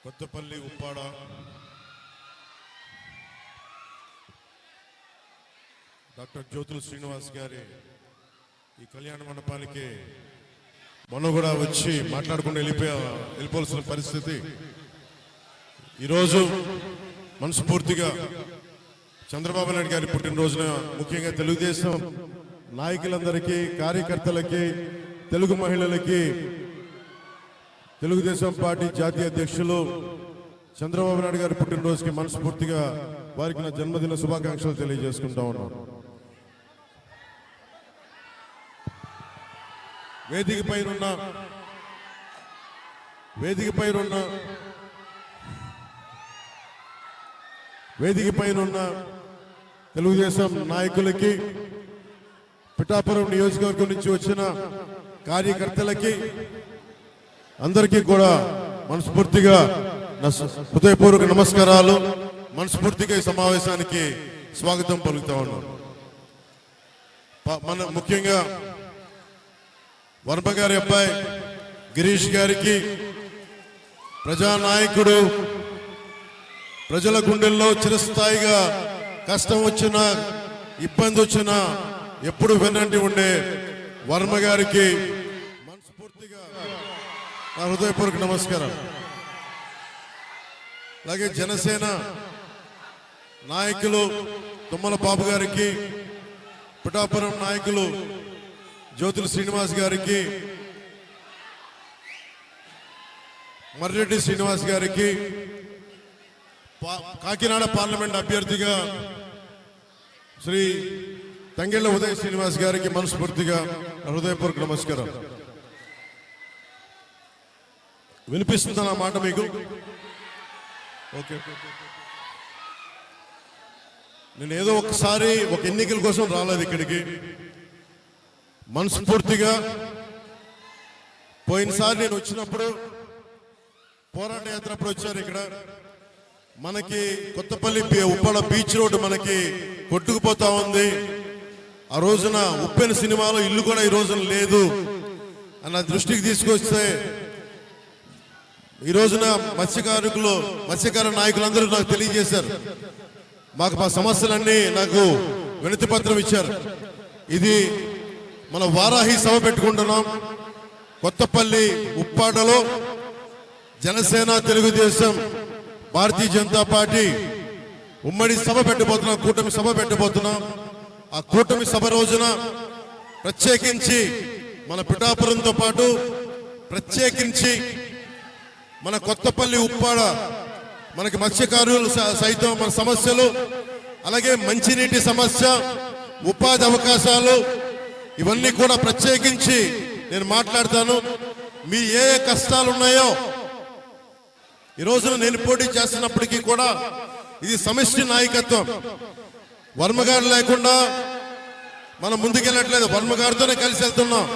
Kothapalli Uppada doctor Jyothula Srinivas గారి ఈ కళ్యాణ మండపానికి మొన్న కూడా వచ్చి మాట్లాడుకుంటూ వెళ్ళిపోవాల్సిన పరిస్థితి. ఈరోజు మనస్ఫూర్తిగా చంద్రబాబు నాయుడు గారి పుట్టినరోజున ముఖ్యంగా తెలుగుదేశం నాయకులందరికీ, కార్యకర్తలకి, తెలుగు మహిళలకి, తెలుగుదేశం పార్టీ జాతీయ అధ్యక్షులు చంద్రబాబు నాయుడు గారి పుట్టినరోజుకి మనస్ఫూర్తిగా వారికి నా జన్మదిన శుభాకాంక్షలు తెలియజేసుకుంటా ఉన్నాను. వేదిక పైన తెలుగుదేశం నాయకులకి, పిఠాపురం నియోజకవర్గం నుంచి వచ్చిన కార్యకర్తలకి అందరికీ కూడా మనస్ఫూర్తిగా హృదయపూర్వక నమస్కారాలు. మనస్ఫూర్తిగా ఈ సమావేశానికి స్వాగతం పలుకుతా ఉన్నాను. మన ముఖ్యంగా వర్మ గారి అబ్బాయి గిరీష్ గారికి, ప్రజానాయకుడు, ప్రజల గుండెల్లో చిరస్థాయిగా కష్టం వచ్చినా ఇబ్బంది వచ్చినా ఎప్పుడు వెన్నంటి ఉండే వర్మ గారికి మనస్ఫూర్తిగా నా హృదయపూర్వక నమస్కారం. అలాగే జనసేన నాయకులు తుమ్మల బాబు గారికి, పిఠాపురం నాయకులు జ్యోతుల శ్రీనివాస్ గారికి, మర్రెడ్డి శ్రీనివాస్ గారికి, కాకినాడ పార్లమెంట్ అభ్యర్థిగా శ్రీ తంగెళ్ల ఉదయ్ శ్రీనివాస్ గారికి మనస్ఫూర్తిగా హృదయపూర్వక నమస్కారం. వినిపిస్తుందా నా మాట మీకు? ఓకే. నేను ఏదో ఒకసారి ఒక ఎన్నికల కోసం రాలేదు ఇక్కడికి. మనస్ఫూర్తిగా పోయినసారి నేను వచ్చినప్పుడు పోరాట యాత్ర అప్పుడు వచ్చారు. ఇక్కడ మనకి కొత్తపల్లి ఉప్పాడ బీచ్ రోడ్డు మనకి కొట్టుకుపోతా ఉంది. ఆ రోజున ఉప్పెన సినిమాలో ఇల్లు కూడా ఈ రోజున లేదు అన్న దృష్టికి తీసుకొస్తే ఈ రోజున మత్స్యకార నాయకులందరూ నాకు తెలియజేశారు. మా సమస్యలన్నీ నాకు వినతి పత్రం ఇచ్చారు. ఇది మన వారాహి సభ పెట్టుకుంటున్నాం. కొత్తపల్లి ఉప్పాడలో జనసేన, తెలుగుదేశం, భారతీయ జనతా పార్టీ ఉమ్మడి సభ పెట్టబోతున్నాం, కూటమి సభ పెట్టబోతున్నాం. ఆ కూటమి సభ రోజున ప్రత్యేకించి మన పిఠాపురంతో పాటు ప్రత్యేకించి మన కొత్తపల్లి ఉప్పాడ మనకి మత్స్యకారులు సైతం మన సమస్యలు, అలాగే మంచినీటి సమస్య, ఉపాధి అవకాశాలు, ఇవన్నీ కూడా ప్రత్యేకించి నేను మాట్లాడతాను. మీ ఏ కష్టాలు ఉన్నాయో ఈ రోజున నేను పోటీ చేస్తున్నప్పటికీ కూడా ఇది సమిష్టి నాయకత్వం. వర్మ గారు లేకుండా మనం ముందుకెళ్ళట్లేదు, వర్మ గారితోనే కలిసి వెళ్తున్నాం.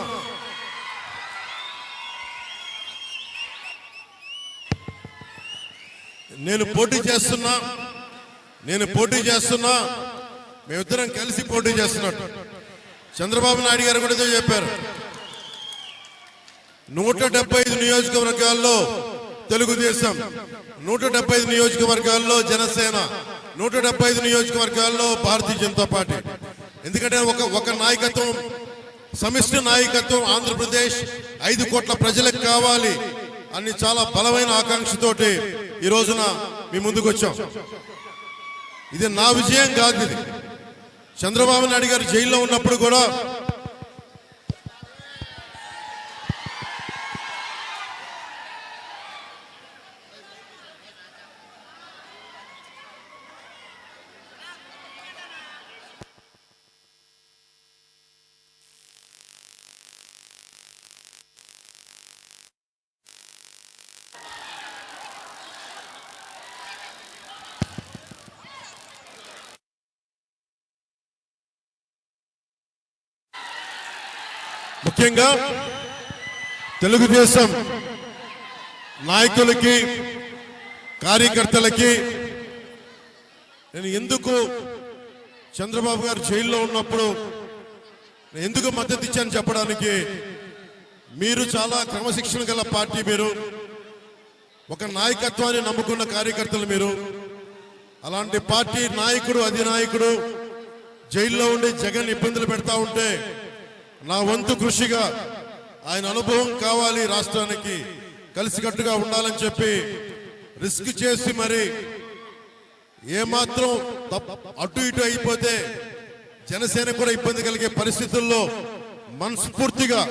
నేను పోటీ చేస్తున్నా, మేమిద్దరం కలిసి పోటీ చేస్తున్నట్టు చంద్రబాబు నాయుడు గారు కూడా చెప్పారు. 175 నియోజకవర్గాల్లో తెలుగుదేశం, 175 నియోజకవర్గాల్లో జనసేన, 175 నియోజకవర్గాల్లో భారతీయ జనతా పార్టీ. ఎందుకంటే ఒక నాయకత్వం, సమిష్టి నాయకత్వం ఆంధ్రప్రదేశ్ 5 కోట్ల ప్రజలకు కావాలి అని చాలా బలమైన ఆకాంక్షతోటి ఈ రోజున మీ ముందుకు వచ్చాం. ఇది నా విజయం కాదు. ఇది చంద్రబాబు నాయుడు గారు జైల్లో ఉన్నప్పుడు కూడా ముఖ్యంగా తెలుగుదేశం నాయకులకి, కార్యకర్తలకి నేను ఎందుకు చంద్రబాబు గారు జైల్లో ఉన్నప్పుడు ఎందుకు మద్దతు ఇచ్చాను చెప్పడానికి, మీరు చాలా క్రమశిక్షణ గల పార్టీ. మీరు ఒక నాయకత్వాన్ని నమ్ముకున్న కార్యకర్తలు మీరు. అలాంటి పార్టీ నాయకుడు అధినాయకుడు జైల్లో ఉండి జగన్ ఇబ్బందులు పెడతా ఉంటే నా వంతు కృషిగా ఆయన అనుభవం కావాలి, రాష్ట్రానికి కలిసికట్టుగా ఉండాలని చెప్పి రిస్క్ చేసి మరి ఏమాత్రం అటు ఇటు అయిపోతే జనసేన కూడా ఇబ్బంది కలిగే పరిస్థితుల్లో మనస్ఫూర్తిగా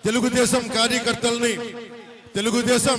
తెలుగుదేశం కార్యకర్తల్ని, తెలుగుదేశం